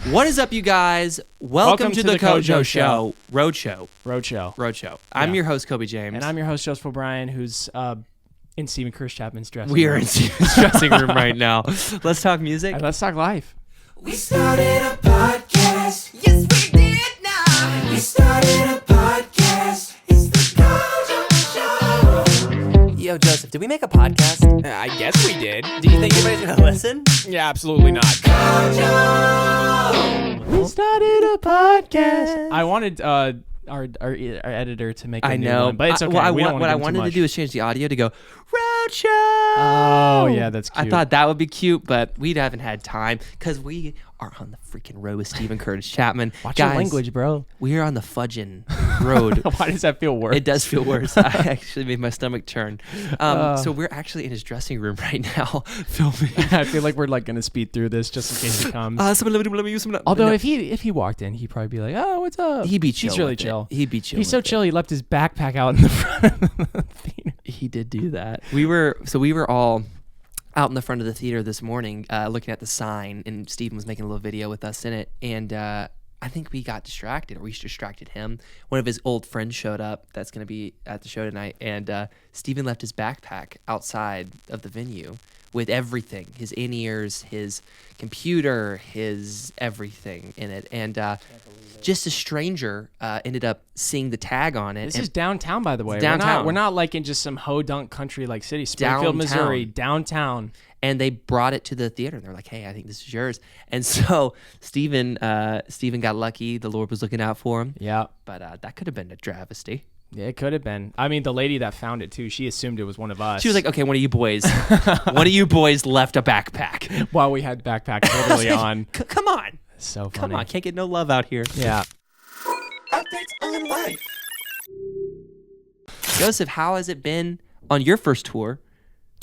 What is up, you guys? Welcome to the COJO Show. Road Show. I'm your host, Coby James. And I'm your host, Joseph O'Brien, who's in Steven Curtis Chapman's dressing room. We are in Steven's dressing room right now. Let's talk music. Let's talk life. We started a podcast. Yes, we did now. We started a podcast. It's the COJO Show. Yo, Joseph, did we make a podcast? I guess we did. Do you think anybody's going to listen? Yeah, absolutely not. COJO. We started a podcast. I wanted our editor to make a new one, but it's okay. What I wanted to do is change the audio to go, Road Show. Oh, yeah, that's cute. I thought that would be cute, but we haven't had time because we are on the freaking road with Steven Curtis Chapman. Watch Guys, your language, bro. We are on the fudging road. Why does that feel worse? It does feel worse. I actually made my stomach turn. So we're actually in his dressing room right now filming. I feel like we're going to speed through this just in case he comes. Let me use some. Although if he walked in, he'd probably be like, "Oh, what's up?" He'd be chill. He's really chill. He'd be chill. He's so chill. He left his backpack out in the front of the theater. He did do that. We were all out in the front of the theater this morning looking at the sign, and Steven was making a little video with us in it, and I think we got distracted, or we distracted him. One of his old friends showed up that's going to be at the show tonight, and Steven left his backpack outside of the venue with everything, his in-ears, his computer, his everything in it, and just a stranger ended up seeing the tag on it. This is downtown, by the way. Downtown. We're not like in just some ho-dunk country like city. Springfield, Missouri, downtown. And they brought it to the theater. And they're like, hey, I think this is yours. And so Steven got lucky. The Lord was looking out for him. Yeah. But that could have been a travesty. Yeah, it could have been. I mean, the lady that found it, too, she assumed it was one of us. She was like, okay, one of you boys left a backpack. While we had backpacks literally on. Come on. So funny. Come on. Can't get no love out here. Yeah. Updates on life. Joseph, how has it been on your first tour?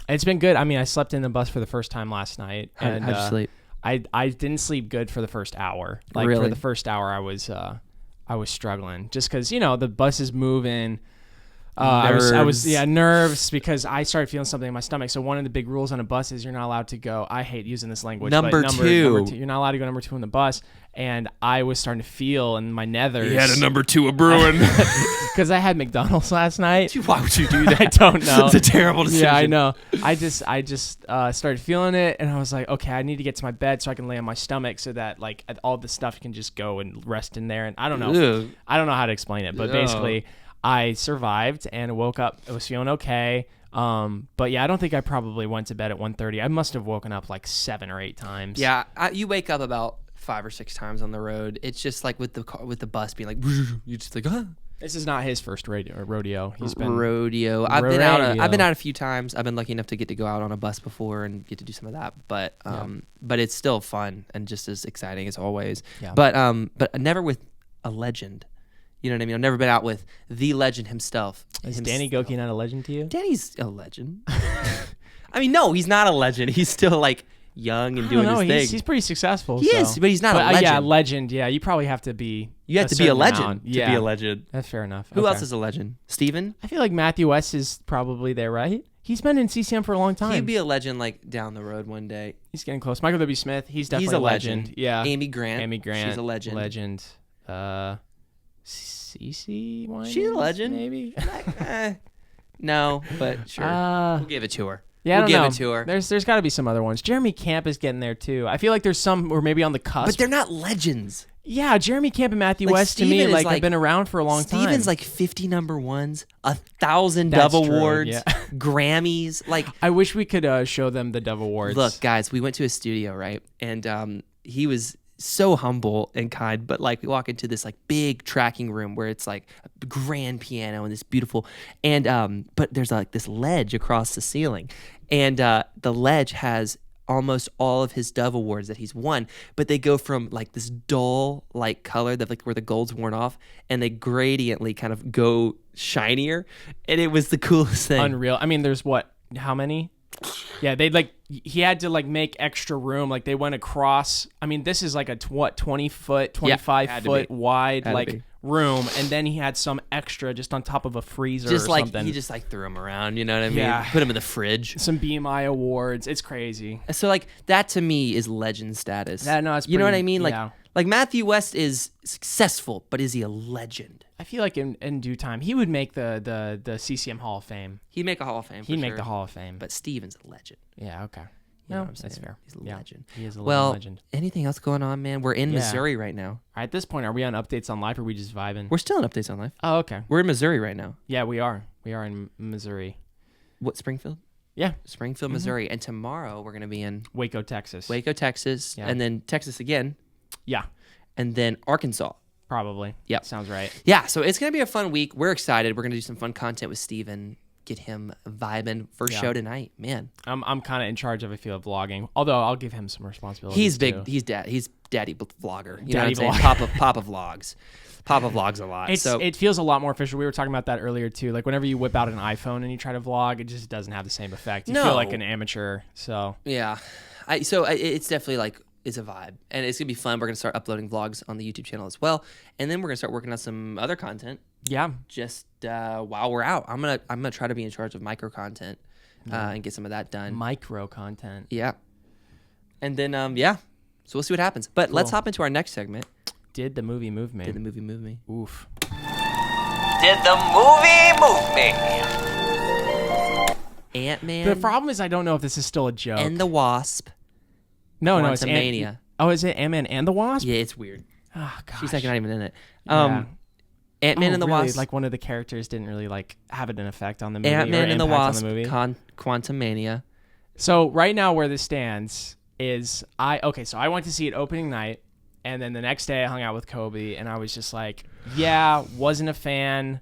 It's been good. I mean, I slept in the bus for the first time last night. How'd you sleep? I didn't sleep good for the first hour. Like really? For the first hour, I was struggling just because the bus is moving. I was nerves because I started feeling something in my stomach. So one of the big rules on a bus is you're not allowed to go. I hate using this language. Number two. You're not allowed to go number 2 on the bus. And I was starting to feel in my nethers. He had a number 2 of brewing. Because I had McDonald's last night. Why would you do that? I don't know. It's a terrible decision. Yeah, I know. I just started feeling it, and I was like, okay, I need to get to my bed so I can lay on my stomach so that like all the stuff can just go and rest in there. And I don't know. Ew. I don't know how to explain it, but basically, I survived and woke up. I was feeling okay. But yeah, I don't think I probably went to bed at 1:30. I must have woken up like 7 or 8 times. Yeah, you wake up about 5 or 6 times on the road. It's just like with the bus being like, you just like, huh? This is not his first rodeo. He's been rodeo. I've been out a few times. I've been lucky enough to get to go out on a bus before and get to do some of that. But but it's still fun and just as exciting as always. Yeah. But never with a legend. You know what I mean? I've never been out with the legend himself. Is Danny Goki not a legend to you? Danny's a legend. I mean, no, he's not a legend. He's still like young and doing his thing. He's pretty successful. He is, but he's not a legend. Yeah, legend. Yeah, you probably have to be. You have to be a legend to be a legend. That's fair enough. Who else is a legend? Steven? I feel like Matthew West is probably there, right? He's been in CCM for a long time. He'd be a legend like down the road one day. He's getting close. Michael W. Smith. He's definitely a legend. Yeah. Amy Grant. She's a legend. Legend. CC Winans, she's a legend. Maybe. No, but sure. We'll give it to her. Yeah, we'll give it to her. There's got to be some other ones. Jeremy Camp is getting there too. I feel like there's some or maybe on the cusp. But they're not legends. Yeah, Jeremy Camp and Matthew West to me have been around for a long time. Steven's like 50 number ones, 1,000 Dove Awards, Grammys. Like I wish we could show them the Dove Awards. Look, guys, we went to his studio, right? And he was so humble and kind, but like we walk into this like big tracking room where it's like a grand piano and this beautiful but there's like this ledge across the ceiling, and the ledge has almost all of his Dove Awards that he's won, but they go from like this dull like color that like where the gold's worn off, and they gradiently kind of go shinier, and it was the coolest thing. Unreal. I mean, there's how many? Yeah, he had to like make extra room. Like they went across. I mean, this is like a 20 foot, 25 foot wide like room, and then he had some extra just on top of a freezer just or like something. He just like threw them around, you know what I mean? Yeah. Put them in the fridge. Some BMI awards. It's crazy. So like that to me is legend status. Yeah, no, it's you know what I mean? Like Like Matthew West is successful, but is he a legend? I feel like in due time he would make the CCM Hall of Fame. He'd make a Hall of Fame. He'd make the Hall of Fame. But Steven's a legend. Yeah. Okay. You know No, what I'm that's saying? fair. He's a Yeah, legend. he is a Well, legend. anything else going on, man? We're in Yeah. Missouri right now. At this point, are we on updates on live or are we just vibing? We're still in Updates on Life. Oh, okay. We're in Missouri right now. Yeah, we are. We are in Missouri. What, Springfield? Yeah. Springfield, Missouri. And tomorrow we're going to be in Waco, Texas. Waco, Texas, Yeah. and then Texas again, Yeah, and then Arkansas. probably. Yep. Sounds right. Yeah, so it's going to be a fun week. We're excited. We're going to do some fun content with Steven, get him vibing. First Yeah. show tonight, man. I'm kind of in charge of, I feel, vlogging. Although I'll give him some responsibilities. He's big. too. He's daddy vlogger. You Daddy know what I'm saying? Papa vlogs. Papa vlogs a lot. It feels a lot more official. We were talking about that earlier too. Like whenever you whip out an iPhone and you try to vlog, it just doesn't have the same effect. You No. feel like an amateur. So yeah, it's definitely like it's a vibe, and it's gonna be fun. We're gonna start uploading vlogs on the YouTube channel as well, and then we're gonna start working on some other content. yeah, Just while we're out, I'm gonna try to be in charge of micro content and get some of that done. micro content. Yeah, and then so we'll see what happens. But let's Cool. hop into our next segment. Did the movie move me? Did the movie move me? Oof. Did the movie move me? Ant-Man The problem is I don't know if this is still a joke. and the Wasp. no, it's Quantumania. Oh, is it Ant-Man and the Wasp? Yeah, it's weird. Oh gosh. She's like not even in it. Yeah. Ant-Man Oh, and the really? Wasp. Like one of the characters didn't really like have an effect on the movie. Ant-Man or and the impact on Wasp. the movie. Quantumania. So right now where this stands is so I went to see it opening night, and then the next day I hung out with Coby, and I was just like, yeah, wasn't a fan.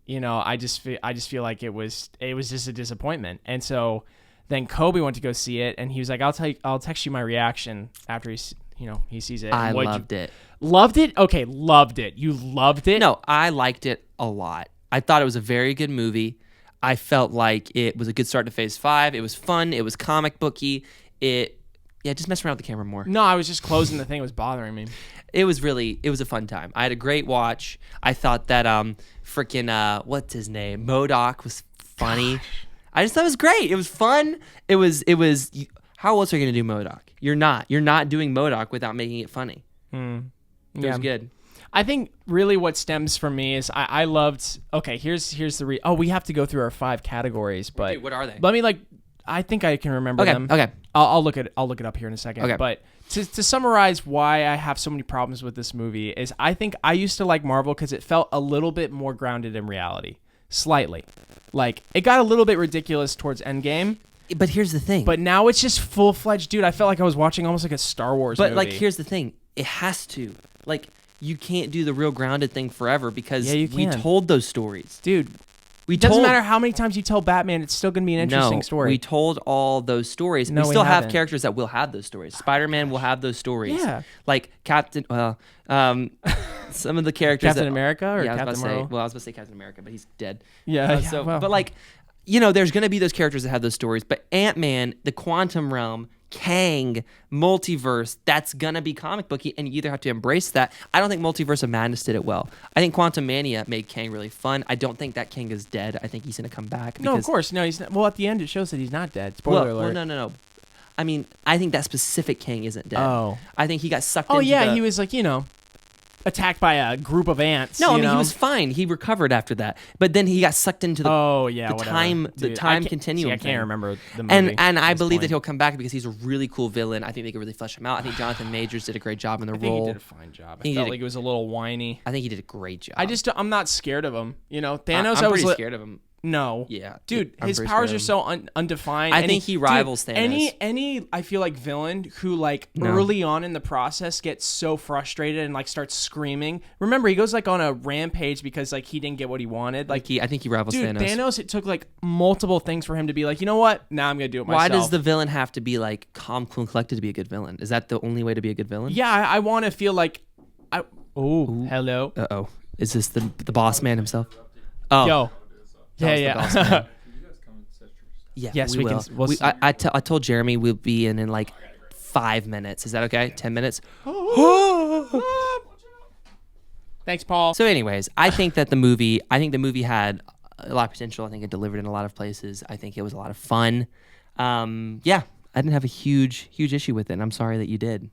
You know, I just feel like it was just a disappointment. And so then Coby went to go see it, and he was like, I'll text you my reaction after he sees it. I And loved it. Loved it? Okay, loved it. You loved it? No, I liked it a lot. I thought it was a very good movie. I felt like it was a good start to Phase 5. It was fun. It was comic booky. Just mess around with the camera more. No, I was just closing the thing. It was bothering me. It was a fun time. I had a great watch. I thought that what's his name? MODOK was funny. I just thought it was great. It was fun. It was how else are you going to do MODOK? You're not doing MODOK without making it funny. It was good. I think really what stems from me is I loved. Okay, here's the we have to go through our 5 categories, but Dude, what are they? Let me I think I can remember them. Okay. I'll look it up here in a second. Okay. But to summarize why I have so many problems with this movie is I think I used to like Marvel because it felt a little bit more grounded in reality, slightly. Like it got a little bit ridiculous towards Endgame. But here's the thing. But now it's just full-fledged, dude. I felt like I was watching almost like a Star Wars movie. But like, here's the thing. It has to. Like, you can't do the real grounded thing forever because you we can. told those stories. Dude, We doesn't told, matter how many times you tell Batman, it's still going to be an interesting story. We told all those stories. No, we we still have haven't. characters that will have those stories. Spider-Man will have those stories. Yeah. Like Captain. Some of the characters. Captain that, America or yeah, I was Captain about to say. Marvel? Well, I was about to say Captain America, but he's dead. Yeah. But like, there's gonna be those characters that have those stories. But Ant-Man, the Quantum Realm, Kang, multiverse, that's gonna be comic booky, and you either have to embrace that. I don't think Multiverse of Madness did it well. I think Quantumania made Kang really fun. I don't think that Kang is dead. I think he's gonna come back. No, of because- course. No, he's not. Well, at the end, it shows that he's not dead. Spoiler alert. Well, no. I mean, I think that specific Kang isn't dead. Oh. I think he got sucked Oh, into yeah. the- He was like, attacked by a group of ants. No, I you mean, know? he was fine. He recovered after that. But then he got sucked into the Oh, yeah. the whatever. time- the Dude, time I can't- continuum See, I thing. can't remember the movie. and I at this believe that point. he'll come back because he's a really cool villain. I think they could really flesh him out. I think Jonathan Majors did a great job in the I think role. he did a fine job. I He felt did a- like it was a little whiny. I think he did a great job. I'm not scared of him. Thanos, I'm I was pretty scared of him. No. Yeah. Dude, I'm his pretty powers scared are of him. so undefined. I and think he rivals dude, Thanos. Any I feel like villain who No. early on in the process gets so frustrated and starts screaming. Remember, he goes on a rampage because he didn't get what he wanted. I think he rivals Dude, Thanos. it took multiple things for him to be like, you know what? Now I'm gonna do it myself. Why does the villain have to be calm, cool, and collected to be a good villain? Is that the only way to be a good villain? Yeah, I want to feel like hello. Uh-oh. Is this the boss man himself? Oh. Yo. That was the boss man. Yeah, Yes, we we will. can- we'll I told Jeremy we'll be in 5 minutes. Is that okay? 10 minutes? Thanks, Paul. So anyways, I think the movie had a lot of potential. I think it delivered in a lot of places. I think it was a lot of fun. I didn't have a huge issue with it, and I'm sorry that you did.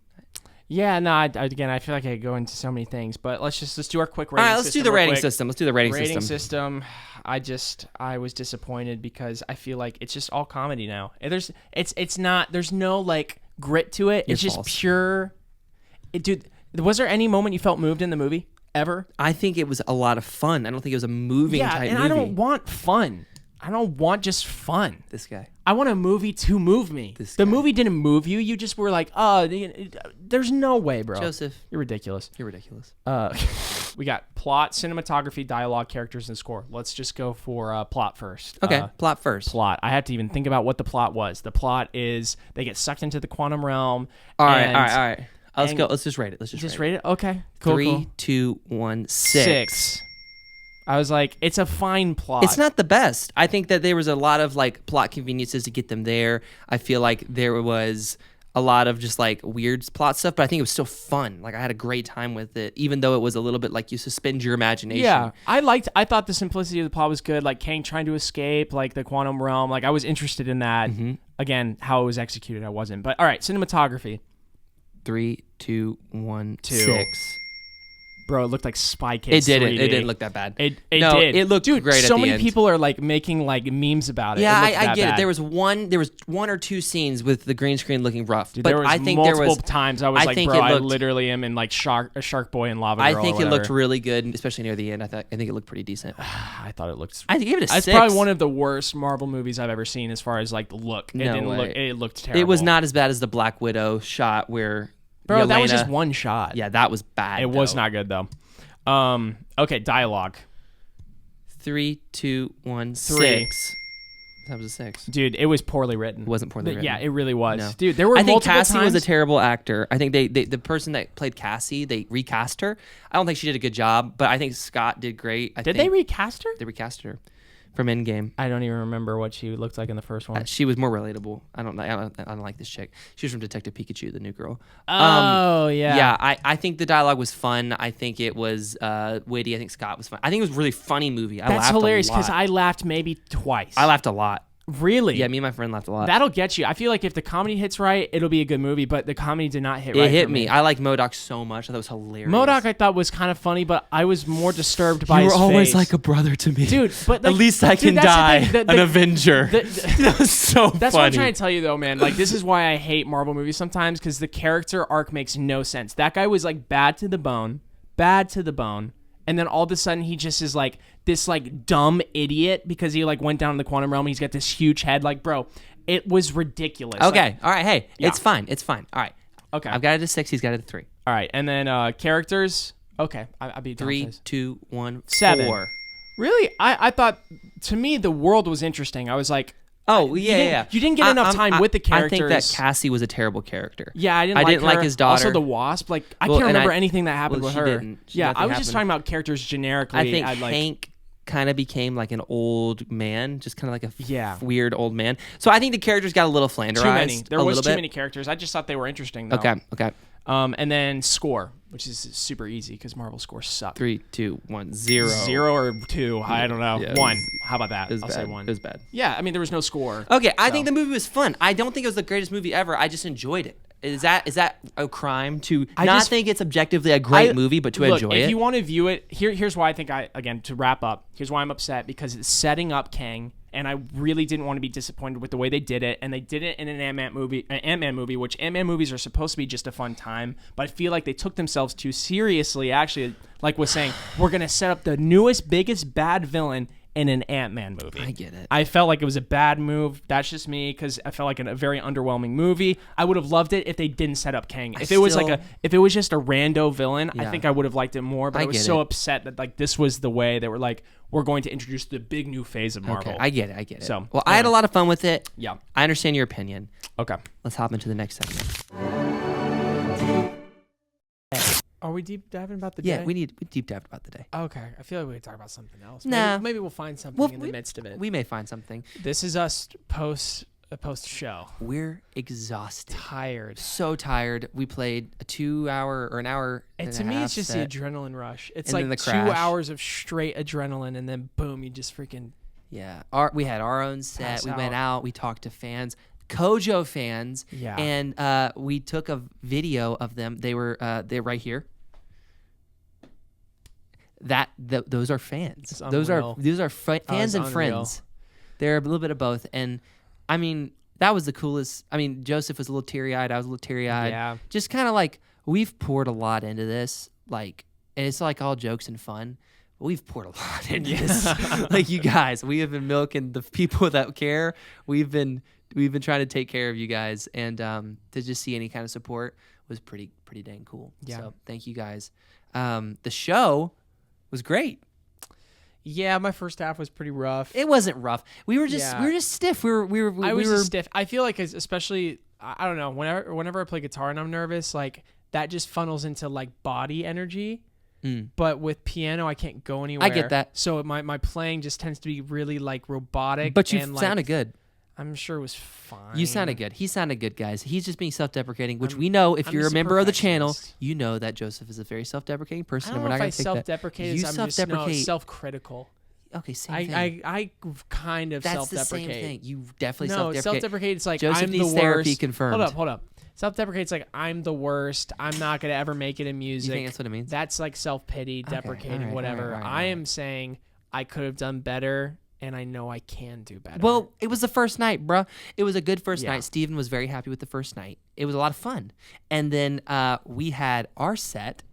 Yeah, no. Again, I feel like I go into so many things, but let's do our quick All rating. right, let's do the rating system. Let's do the rating system. I was disappointed because I feel like it's just all comedy now. And there's no like grit to it. It's just pure. Dude, was there any moment you felt moved in the movie ever? I think it was a lot of fun. I don't think it was a moving type movie. Yeah, and I don't want fun. I don't want just fun. This guy. I want a movie to move me. The movie didn't move you. You just were like, oh, there's no way, bro. Joseph. You're ridiculous. You're ridiculous. We got plot, cinematography, dialogue, characters, and score. Let's just go for plot first. Okay, plot first. Plot. I had to even think about what the plot was. The plot is they get sucked into the quantum realm. All right. Let's go. Let's just rate it. Rate it? Okay. Cool. 3, 2, 1, 6. I was like, it's a fine plot. It's not the best. I think that there was a lot of like plot conveniences to get them there. I feel like there was a lot of just like weird plot stuff, but I think it was still fun. Like I had a great time with it, even though it was a little bit like you suspend your imagination. Yeah, I thought the simplicity of the plot was good. Like Kang trying to escape like the quantum realm. Like I was interested in that. Mm-hmm. Again, how it was executed, I wasn't. But all right, cinematography. 3, 2, 1, 6. Bro, it looked like Spy Kids. It 3D. didn't look that bad. It did. It looked great. So at the many end. people are like making like memes about it. Yeah, I get bad. it. There was one or two scenes with the green screen looking rough. Dude, but there was I think multiple times I was like, bro, I looked, literally am in like Shark Boy and Lava Girl. I think it looked really good, especially near the end. I think it looked pretty decent. I thought it looked. I gave it a 6. It's probably one of the worst Marvel movies I've ever seen as far as like look. It looked terrible. It was not as bad as the Black Widow shot where. Bro, that was just one shot. Yeah, that was bad. It was not good though. Okay, dialogue. 3, 2, 1, 3. 6. That was a 6. Dude, it was poorly written. It wasn't poorly written. Yeah, it really was. No. Dude, there were I think multiple Cassie times. was a terrible actor. I think the person that played Cassie, they recast her. I don't think she did a good job, but I think Scott did great. Did they recast her? They recast her from Endgame. I don't even remember what she looked like in the first one. She was more relatable. I don't like this chick. She was from Detective Pikachu, the new girl. Oh, yeah. Yeah, I think the dialogue was fun. I think it was witty. I think Scott was fun. I think it was a really funny movie. That's hilarious because I laughed maybe twice. I laughed a lot. Really? Yeah, me and my friend laughed a lot. That'll get you. I feel like if the comedy hits right, it'll be a good movie, but the comedy did not hit right. It hit for me. I like MODOK so much. I thought it was hilarious. MODOK I thought was kind of funny, but I was more disturbed by you his were always face. like a brother to me. Dude, but like, at least I can die an Avenger. That was so funny. That's what I'm trying to tell you though, man. Like this is why I hate Marvel movies sometimes because the character arc makes no sense. That guy was like bad to the bone. And then all of a sudden he just is like this like dumb idiot because he like went down in the quantum realm. And he's got this huge head. Like, bro, it was ridiculous. Okay. Like, all right. Hey, yeah. It's fine. All right. Okay. I've got it at 6. He's got it at 3. All right. And then characters. Okay. I'll be 3, 2, 1, 7. 4. Really? I thought, to me, the world was interesting. I was like, oh, yeah. You didn't get enough time with the characters. I think that Cassie was a terrible character. Yeah, I didn't like his daughter. Also, the Wasp. Like, I can't remember anything that happened with her. Didn't. Yeah, I was just talking about characters generically. I think Hank kind of became like an old man, just kind of like a weird old man. So I think the characters got a little flanderized. Too many. There was too many characters. I just thought they were interesting, though. Okay. And then score, which is super easy because Marvel scores suck. 3, 2, 1, 0. 0 or 2. I don't know. Yeah, 1. How about that? I'll say 1. It was bad. Yeah, I mean, there was no score. Okay, I think the movie was fun. I don't think it was the greatest movie ever. I just enjoyed it. Is that a crime to not think it's objectively a great movie, but to enjoy it? If you want to view it, here's why I think to wrap up, here's why I'm upset, because it's setting up Kang, and I really didn't want to be disappointed with the way they did it, and they did it in an Ant-Man movie, which Ant-Man movies are supposed to be just a fun time, but I feel like they took themselves too seriously, actually, like was saying, we're going to set up the newest, biggest bad villain in an Ant-Man movie. I get it. I felt like it was a bad move. That's just me because I felt like a very underwhelming movie. I would have loved it if they didn't set up Kang. If it was just a rando villain, I think I would have liked it more. But I was so upset that like this was the way they were like, we're going to introduce the big new phase of Marvel. Okay, I get it. So, well, I had a lot of fun with it. Yeah. I understand your opinion. Okay. Let's hop into the next segment. Are we deep diving about the day? Yeah, we deep dived about the day. Okay. I feel like we could talk about something else. Nah. Maybe we'll find something in the midst of it. We may find something. This is us post show. We're exhausted. Tired. So tired. We played a 2 hour or an hour. And to me, it's just the adrenaline rush. It's and like 2 hours of straight adrenaline, and then boom, you just freaking. Yeah. We had our own set. We went out. We talked to fans. CoJo fans. Yeah. And we took a video of them. They're right here. Those are fans. Those are fans and unreal. friends. They're a little bit of both. And I mean, that was the coolest. I mean, Joseph was a little teary-eyed. I was a little teary-eyed. Yeah. Just kind of like, we've poured a lot into this. Like, and it's like all jokes and fun. But we've poured a lot into this. Like, you guys, we have been milking the people that care. We've been trying to take care of you guys. And to just see any kind of support was pretty dang cool. Yeah. So thank you guys. The show was great. Yeah, my first half was pretty rough. It wasn't rough. We were just stiff. I was just stiff. I feel like, especially, I don't know, whenever I play guitar and I'm nervous, like that just funnels into like body energy. But with piano, I can't go anywhere. I get that. So my playing just tends to be really like robotic. But you and, sounded good. I'm sure it was fine. You sounded good. He sounded good, guys. He's just being self-deprecating, which we know. If you're a just a member of the channel, perfectionist. you know that Joseph is a very self-deprecating person. I don't and we're know not if I going to take that. self-deprecate. You I'm just self-critical. Okay, same thing. I kind of That's self-deprecate. the same thing. You definitely No, self-deprecate. self-deprecate. It's like Joseph I'm the needs therapy worst. confirmed. Hold up. Self-deprecate's like I'm the worst. I'm not gonna ever make it in music. You think that's what it means? That's like self-pity, deprecating, all right, whatever. all right. I am saying I could have done better, and I know I can do better. Well, it was the first night, bruh. It was a good first Yeah. night. Steven was very happy with the first night. It was a lot of fun. And then we had our set.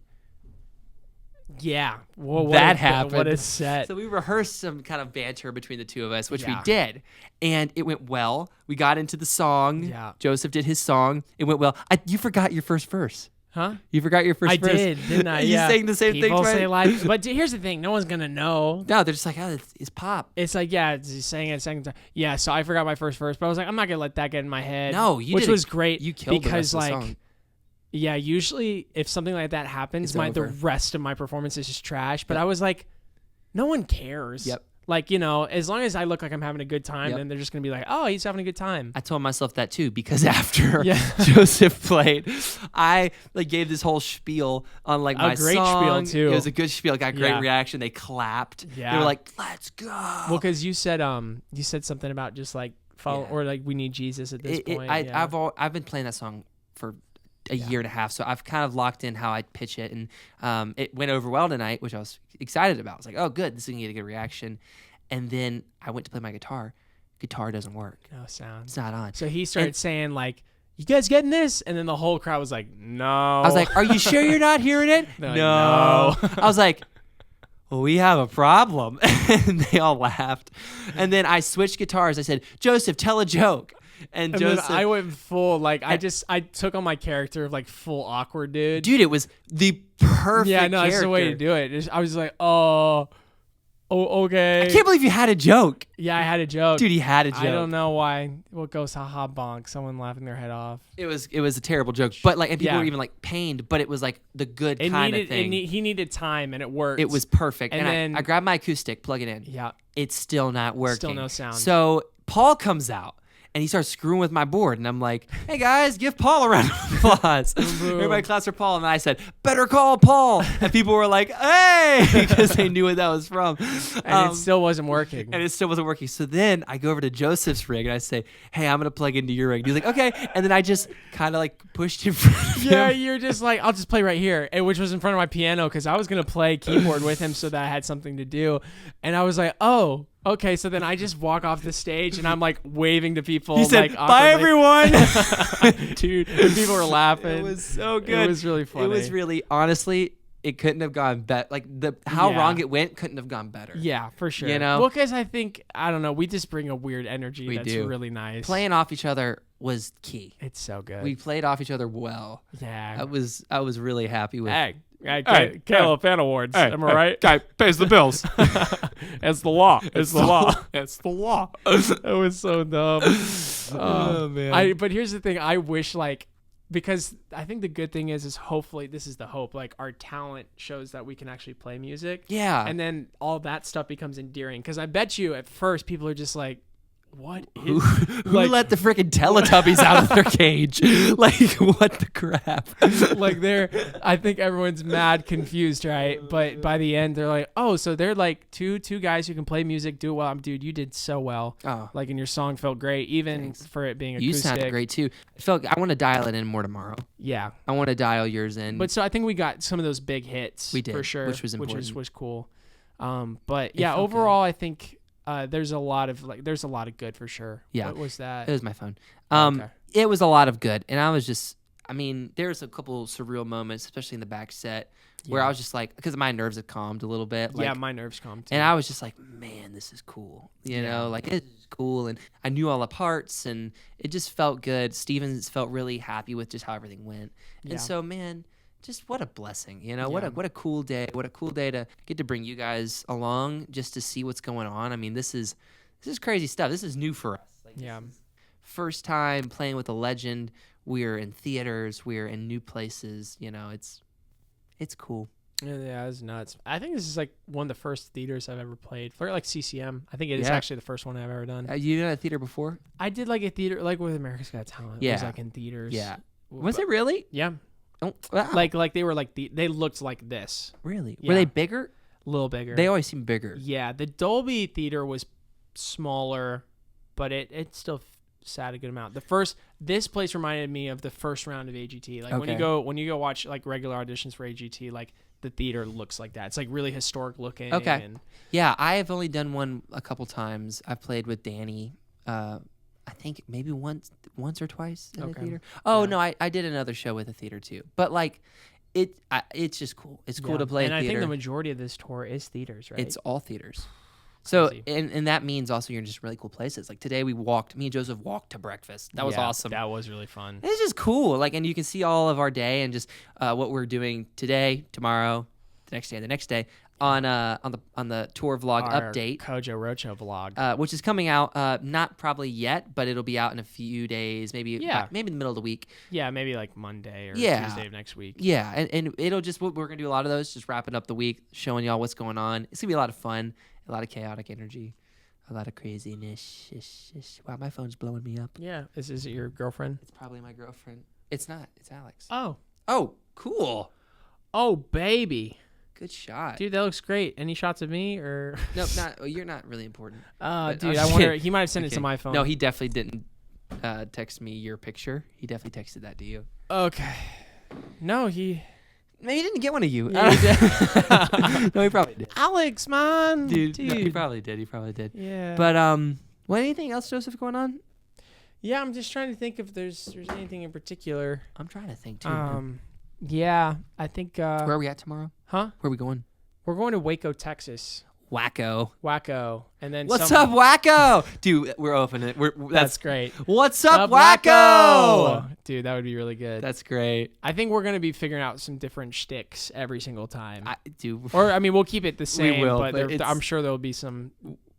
yeah, well, That happened. What a set. So we rehearsed some kind of banter between the two of us, which we Yeah. did. And it went well. We got into the song. Yeah. Joseph did his song. It went well. You forgot your first verse. Huh? You forgot your first I verse. did, didn't I? You Yeah. sang the same People thing say twice. live, but here's the thing: no one's gonna know. No, they're just like, oh, it's pop. It's like, yeah, he's saying it a second time. Yeah, so I forgot my first verse, but I was like, I'm not gonna let that get in my head. No, you which did was great. You killed because the rest of the like, song. yeah, usually if something like that happens, It's the over. rest of my performance is just trash. But I was like, no one cares. Yep. Like, as long as I look like I'm having a good time, Yep. then they're just gonna be like, oh, he's having a good time. I told myself that too because after Yeah. Joseph played, I like gave this whole spiel on like my great song. spiel, too. It was a good spiel. Got great Yeah. reaction. They clapped. They Yeah. were like, "Let's go." Well, because you said something about just like follow Yeah. or like we need Jesus at this point. yeah. I've been playing that song for a year and a half, so I've kind of locked in how I pitch it, and it went over well tonight, which I was excited about. I was like, "Oh, good, this is gonna get a good reaction." And then I went to play my guitar. Guitar doesn't work. No sound. It's not on. So he started saying like, "You guys getting this?" And then the whole crowd was like, "No." I was like, "Are you sure you're not hearing it?" They're like, no. "No." I was like, "Well, we have a problem," and they all laughed. And then I switched guitars. I said, "Joseph, tell a joke." And And Joseph, then I went full like I took on my character of like full awkward dude. dude, it was the perfect. Yeah, no, that's the way to character. do it. I was like, oh, okay. I can't believe you had a joke, Yeah, I had a joke. dude. He had a joke. I don't know why. What goes haha bonk? Someone laughing their head off. It was a terrible joke, but like, and people Yeah. were even like pained, but it was like the good It kind needed of thing. he needed time and it worked. It was perfect. And And then- I grabbed my acoustic, plug it in. yeah. It's still not working. Still no sound. So Paul comes out and he starts screwing with my board, and I'm like, "Hey guys, give Paul a round of applause." Everybody claps for Paul, and then I said, "Better call Paul," and people were like, "Hey," because they knew what that was from. And it still wasn't working. And it still wasn't working. So then I go over to Joseph's rig and I say, "Hey, I'm gonna plug into your rig." And he's like, "Okay," and then I just kind of like pushed in front of Yeah, him. you're just like, I'll just play right here, which was in front of my piano because I was going to play keyboard with him so that I had something to do. And I was like, oh, okay. So then I just walk off the stage and I'm like waving to people. He said, like, "Bye, awkwardly. everyone." Dude, and people were laughing. It was so good. It was really funny. It was really, honestly, it couldn't have gone better. Like how Yeah. wrong it went couldn't have gone better. Yeah, for sure. You know? Well, because I think, I don't know, we just bring a weird energy We that's do. really nice. Playing off each other was key. It's so good. We played off each other well. yeah. I was really happy with. Hey, Caleb Fan Awards. Am I right? Guy pays the bills. It's the law. It's the law. It's the law. That was so dumb. Oh, man. But here's the thing. I wish because I think the good thing is hopefully this is the hope. Like our talent shows that we can actually play music. Yeah. And then all that stuff becomes endearing. Because I bet you at first people are just like, what Who, is who let the freaking Teletubbies out of their cage? Like, what the crap? like I think everyone's mad confused, right? But by the end, they're like, oh, so they're like two guys who can play music, do it well. Dude, you did so well. Oh. Like, and your song felt great, even for it being acoustic. You sounded great too. I want to dial it in more tomorrow. Yeah. I want to dial yours in. But so I think we got some of those big hits. We did, for sure, which was important. Which was cool. But yeah, overall, I think there's a lot of good for sure. Yeah. What was that? It was my phone. Okay. It was a lot of good, and I was just. I mean, there's a couple surreal moments, especially in the back set, where I was just like, because my nerves had calmed a little bit. Like, yeah, my nerves calmed too. and I was just like, man, this is cool. You know, like this is cool, and I knew all the parts, and it just felt good. Stevens felt really happy with just how everything went, and so man, just what a blessing. You know, what a cool day. What a cool day to get to bring you guys along just to see what's going on. I mean, this is crazy stuff. This is new for us. Like, first time playing with a legend. We're in theaters. We're in new places. You know, it's cool. Yeah, it's nuts. I think this is like one of the first theaters I've ever played. For like CCM, I think it is actually the first one I've ever done. You done a theater before? I did like a theater, like with America's Got Talent. Yeah. It was like in theaters. Yeah. Was it really? Yeah. Oh, wow. Like they were like they looked like this. Really? Yeah. Were they bigger? A little bigger. They always seem bigger. Yeah, the Dolby theater was smaller, but it still sat a good amount. This place reminded me of the first round of AGT. Like when you go watch like regular auditions for AGT, like the theater looks like that. It's like really historic looking. Okay. And Yeah, I have only done one a couple times. I've played with Danny. I think maybe once or twice in a theater. Oh no, I did another show with a theater too. But like, it's just cool. It's cool to play. And a I theater. think the majority of this tour is theaters, right? It's all theaters. So Crazy. and that means also you're in just really cool places. Like today me and Joseph walked to breakfast. That was awesome. That was really fun. It's just cool. Like, and you can see all of our day and just what we're doing today, tomorrow, the next day on the tour vlog Our update. COJO ROAD SHOW vlog. Which is coming out not probably yet, but it'll be out in a few days, maybe in the middle of the week. Yeah, maybe like Monday or Tuesday of next week. Yeah, and it'll just we're gonna do a lot of those, just wrapping up the week, showing y'all what's going on. It's gonna be a lot of fun, a lot of chaotic energy, a lot of craziness. Wow, my phone's blowing me up. Yeah, is it your girlfriend? It's probably my girlfriend. It's not. It's Alex. Oh, Cool. oh, baby. Good shot. Dude, that looks great. Any shots of me or? Nope, not. You're not really important. Dude, I wonder. He might have sent it to my phone. No, he definitely didn't text me your picture. He definitely texted that to you. Okay. No, he. Maybe he didn't get one of you. Yeah, he did. No, he probably did. Alex, man. Dude. No, he probably did. Yeah. But what? Anything else, Joseph, going on? Yeah, I'm just trying to think if there's anything in particular. I'm trying to think too. Yeah, I think. Where are we at tomorrow? Huh? Where are we going? We're going to Waco, Texas. Wacko. And then What's up, Wacko? Dude, we're opening it. That's great. What's up, Wacko? Dude, that would be really good. That's great. I think we're gonna be figuring out some different shticks every single time. Or I mean, we'll keep it the same. will, but but I'm sure there'll be some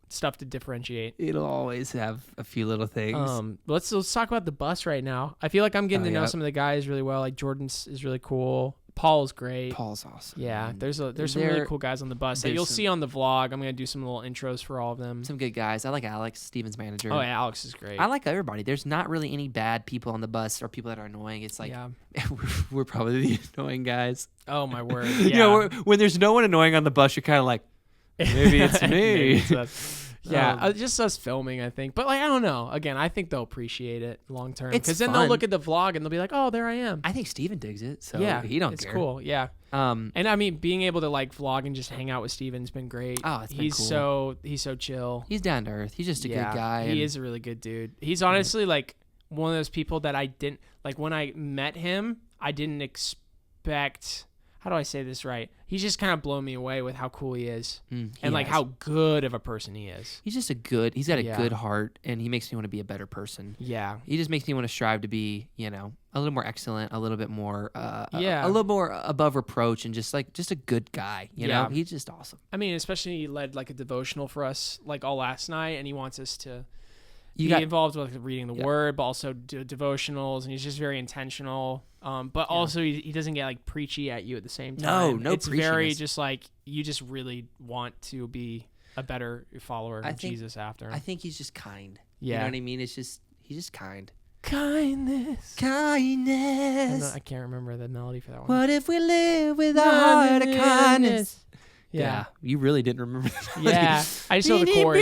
stuff to differentiate. it'll always have a few little things. Let's talk about the bus right now. I feel like I'm getting to know yeah. some of the guys really well. Like Jordan's is really cool. Paul's great. Paul's awesome. Yeah, man. there's some really cool guys on the bus that there's you'll some- see on the vlog. I'm gonna do some little intros for all of them. Some good guys. I like Alex, Steven's manager. Oh, yeah, Alex is great. I like everybody. There's not really any bad people on the bus or people that are annoying. It's like yeah. we're probably the annoying guys. Oh my word. Yeah. You know, when there's no one annoying on the bus, you're kind of like, maybe it's me. Maybe it's us. Yeah, just us filming, I think. But like, I don't know. Again, I think they'll appreciate it long term. It's Because then fun. they'll look at the vlog and they'll be like, "Oh, there I am." I think Steven digs it, so Yeah, he don't it's care. cool. Yeah. And I mean, being able to like vlog and just hang out with Steven's been great. Oh, it's been he's cool. he's so chill. He's down to earth. He's just a good guy. He is a really good dude. He's honestly like one of those people that I didn't like when I met him. I didn't expect. How do I say this right? He's just kind of blown me away with how cool he is and like how good of a person he is. He's just he's got a good heart, and he makes me want to be a better person. Yeah. He just makes me want to strive to be, a little more excellent, a little bit more, a Yeah. little more above reproach, and just a good guy. You know, he's just awesome. I mean, especially he led like a devotional for us like all last night, and he wants us to be got- involved with like, reading the word, but also devotionals, and he's just very intentional. But also he doesn't get like preachy at you at the same time. No it's very preachiness. just like you just really want to be a better follower of Jesus after him. I think he's just kind. Yeah. You know what I mean? It's just he's just kind. Kindness. Kindness. I can't remember the melody for that one. What if we live with a heart of kindness? Yeah. You really didn't remember that. Yeah. I just know the chords.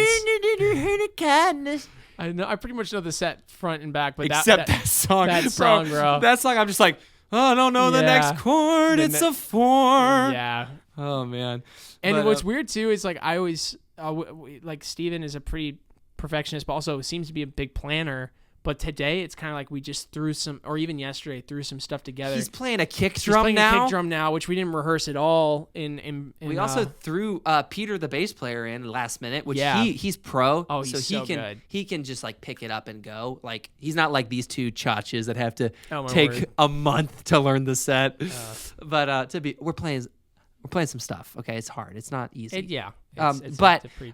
Heart of kindness. I know. I pretty much know the set front and back, but Except that song. that song, bro. That song, I'm just like, oh, I don't know the Yeah. next chord. The It's ne- a 4. Yeah. Oh, man. And But, what's weird too is like I always like Steven is a pretty perfectionist, but also seems to be a big planner. But today it's kind of like we just threw some, or even yesterday threw some stuff together. He's playing a kick He's drum playing now. a kick drum now, which we didn't rehearse at all. We also threw Peter, the bass player, in last minute, which Yeah. he's pro. Oh, he's so good. He can just like pick it up and go. Like he's not like these two chachas that have to Oh, my take word. a month to learn the set. But we're playing some stuff. Okay, it's hard. It's not easy. Yeah. But tricky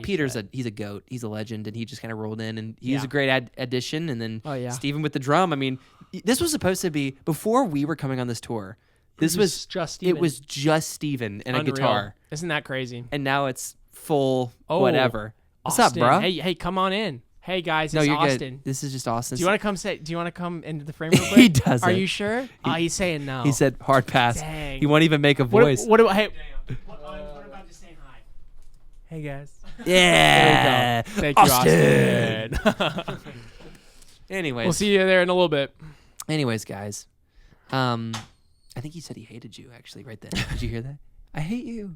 Peter's set. he's a goat. He's a legend, and he just kind of rolled in, and he's Yeah. a great addition. And then Oh, yeah. Steven with the drum. I mean, this was supposed to be before we were coming on this tour. This was just Steven. It was just Steven and Unreal. a guitar, Isn't that crazy? and now it's full Oh, whatever. What's Austin. up, bro? Hey, come on in. Hey guys, no, it's you're Austin. good. This is just Austin. Do you want to come into the frame real quick? He doesn't. Are you sure? He's saying no. He said hard pass. Dang. He won't even make a What, voice. what do hey? What about just saying hi? Hey guys. Yeah. There we go. Thank you, Austin. Austin. Anyways, We'll see you there in a little bit. Anyways, guys, I think he said he hated you. Actually, right then. Did you hear that? I hate you.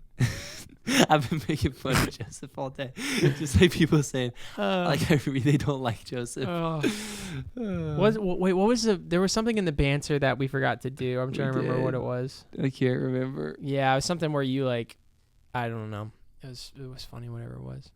I've been making fun of Joseph all day. Just like people saying, like they don't like Joseph. Wait, what was there was something in the banter that we forgot to do. I'm trying to remember did. what it was. I can't remember. Yeah, it was something where you like, I don't know. It was funny, whatever it was.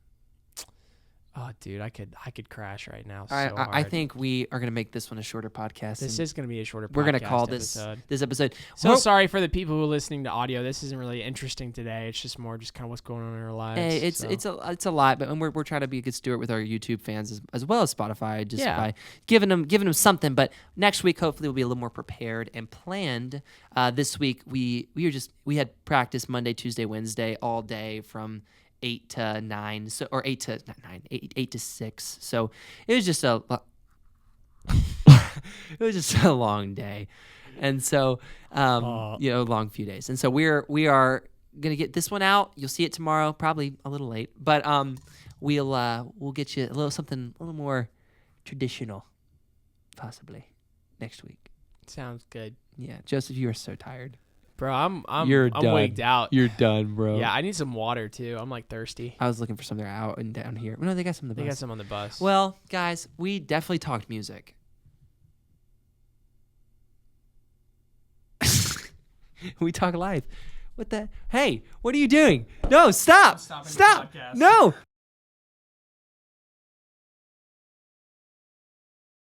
Oh, dude, I could crash right now. So I hard. think we are gonna make this one a shorter podcast. This is going to be a shorter. We're gonna podcast call episode. this episode. So Well, sorry for the people who are listening to audio. This isn't really interesting today. It's just more just kind of what's going on in our lives. Hey, so. it's a lot, but we're trying to be a good steward with our YouTube fans as well as Spotify, just Yeah. by giving them something. But next week, hopefully, we'll be a little more prepared and planned. This week, we had practice Monday, Tuesday, Wednesday all day from 8 to 9, so or 8 to not 9, 8 to 6. So it was just a long day, and so long few days. And so we are gonna get this one out. You'll see it tomorrow, probably a little late, but we'll get you something a little more traditional, possibly next week. Sounds good, Yeah, Joseph, you are so tired. bro. I'm done. wigged out. You're done, bro. Yeah, I need some water too. I'm like thirsty. I was looking for something out and down here. No, they got some on the They bus. got some on the bus. Well, guys, we definitely talked music. We talk live. What the? Hey, what are you doing? No, stop. stopping the Stop. podcast. No.